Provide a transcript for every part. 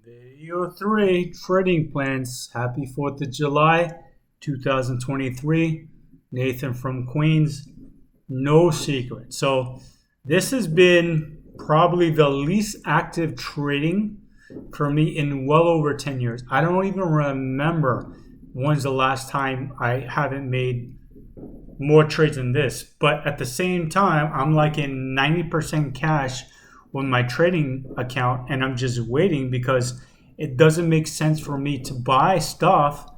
Video 3 Trading Plans. Happy 4th of July 2023. Nathan from Queens. No secret. So this has been probably the least active trading for me in well over 10 years. I don't even remember when's the last time I haven't made more trades than this. But at the same time, I'm like in 90% cash with my trading account, and I'm just waiting because it doesn't make sense for me to buy stuff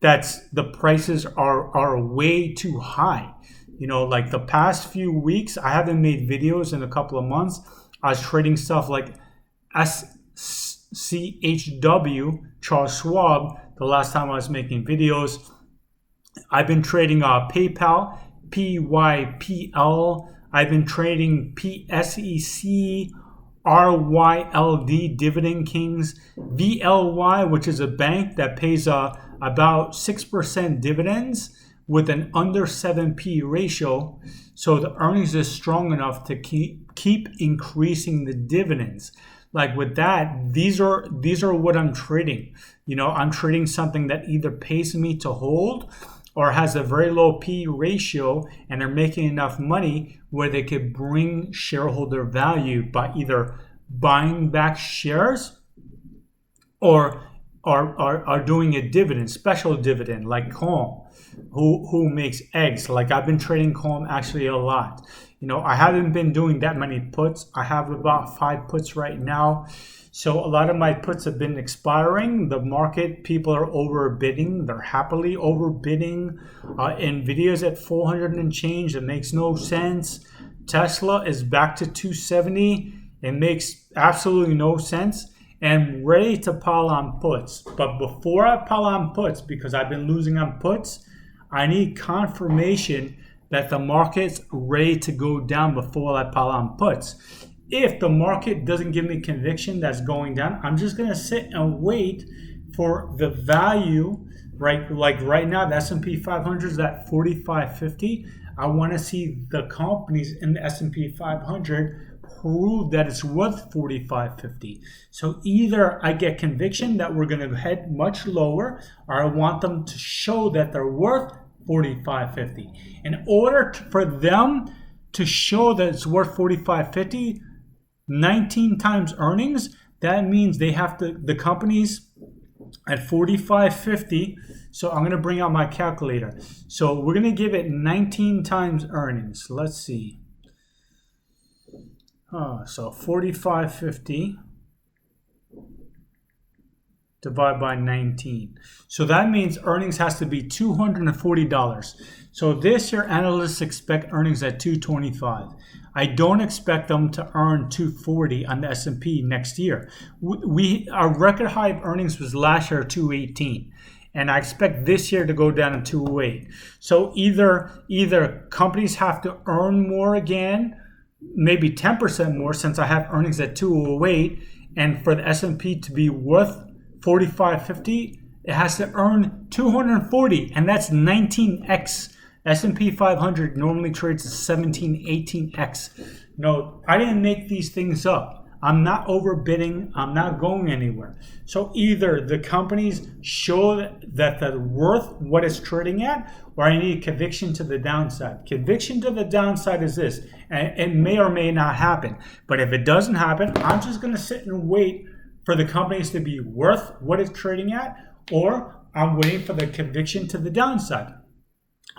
that's the prices are way too high. You know, like the past few weeks, I haven't made videos in a couple of months. I was trading stuff like SCHW, Charles Schwab, the last time I was making videos. I've been trading PayPal, PYPL. I've been trading PSEC, RYLD, Dividend Kings, VLY, which is a bank that pays about 6% dividends with an under 7p ratio. So the earnings is strong enough to keep increasing the dividends. Like with that, these are what I'm trading. You know, I'm trading something that either pays me to hold or has a very low P ratio, and they're making enough money where they could bring shareholder value by either buying back shares or are doing a dividend, special dividend, like Calm, who makes eggs. Like I've been trading Calm actually a lot. You know, I haven't been doing that many puts. I have about 5 puts right now. So a lot of my puts have been expiring. The market, people are overbidding. They're happily overbidding. Nvidia's at 400 and change. It makes no sense. Tesla is back to 270. It makes absolutely no sense. And ready to pile on puts. But before I pile on puts, because I've been losing on puts, I need confirmation that the market's ready to go down before I pile on puts. If the market doesn't give me conviction that's going down, I'm just going to sit and wait for the value, right? Like right now, the S&P 500 is at 45.50. I want to see the companies in the S&P 500 prove that it's worth 45.50. So either I get conviction that we're going to head much lower, or I want them to show that they're worth 45.50. In order for them to show that it's worth 45.50, 19 times earnings, that means they have to, the companies at 45.50. So I'm going to bring out my calculator. So we're going to give it 19 times earnings. Let's see. So 45.50 divided by 19. So that means earnings has to be $240. So this year analysts expect earnings at $225. I don't expect them to earn $240 on the S&P next year. Our record high earnings was last year $218, and I expect this year to go down to $208. So either companies have to earn more again, maybe 10% more, since I have earnings at $208, and for the S&P to be worth 45.50, it has to earn 240, and that's 19x. S&P 500 normally trades at 17, 18x. No, I didn't make these things up. I'm not overbidding. I'm not going anywhere. So either the companies show that they're worth what it's trading at, or I need conviction to the downside. Conviction to the downside is this, and it may or may not happen. But if it doesn't happen, I'm just going to sit and wait for the companies to be worth what it's trading at, or I'm waiting for the conviction to the downside.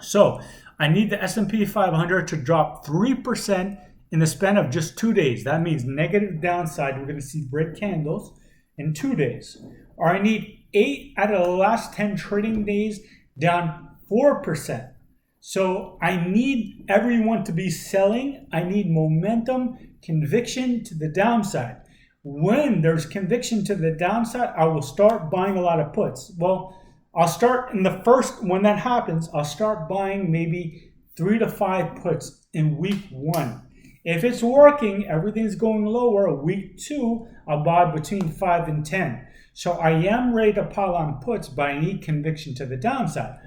So I need the S&P 500 to drop 3% in the span of just 2 days. That means negative downside. We're going to see red candles in 2 days. Or I need 8 out of the last 10 trading days down 4%. So I need everyone to be selling. I need momentum, conviction to the downside. When there's conviction to the downside, I will start buying a lot of puts. Well, I'll start in the first, when that happens, I'll start buying maybe 3 to 5 puts in week 1. If it's working, everything's going lower, week 2, I'll buy between 5 and 10. So I am ready to pile on puts, but I need conviction to the downside.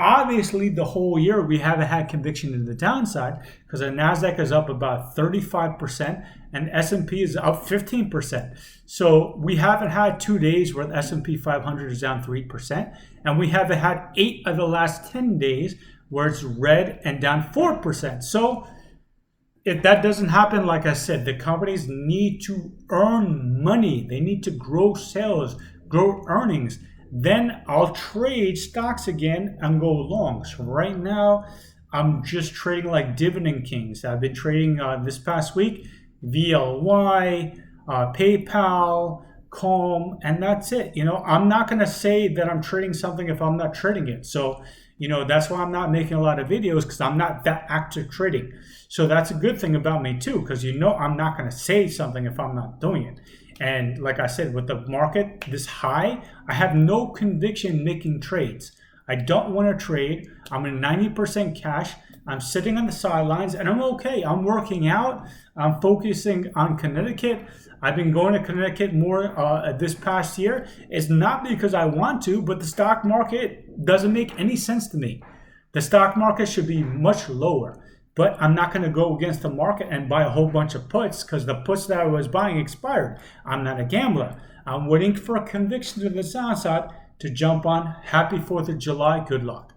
Obviously, the whole year we haven't had conviction to the downside because our NASDAQ is up about 35% and S&P is up 15%. So we haven't had 2 days where the S&P 500 is down 3%. And we haven't had 8 of the last 10 days where it's red and down 4%. So if that doesn't happen, like I said, the companies need to earn money. They need to grow sales, grow earnings. Then I'll trade stocks again and go long. So right now, I'm just trading like dividend kings. I've been trading this past week, VLY, PayPal, Calm, and that's it. I'm not going to say that I'm trading something if I'm not trading it. So, that's why I'm not making a lot of videos because I'm not that active trading. So that's a good thing about me too, because I'm not going to say something if I'm not doing it. And like I said, with the market this high, I have no conviction making trades. I don't want to trade. I'm in 90% cash. I'm sitting on the sidelines and I'm okay. I'm working out. I'm focusing on Connecticut. I've been going to Connecticut more this past year. It's not because I want to, but the stock market doesn't make any sense to me. The stock market should be much lower. But I'm not going to go against the market and buy a whole bunch of puts because the puts that I was buying expired. I'm not a gambler. I'm waiting for a conviction to the downside to jump on. Happy 4th of July. Good luck.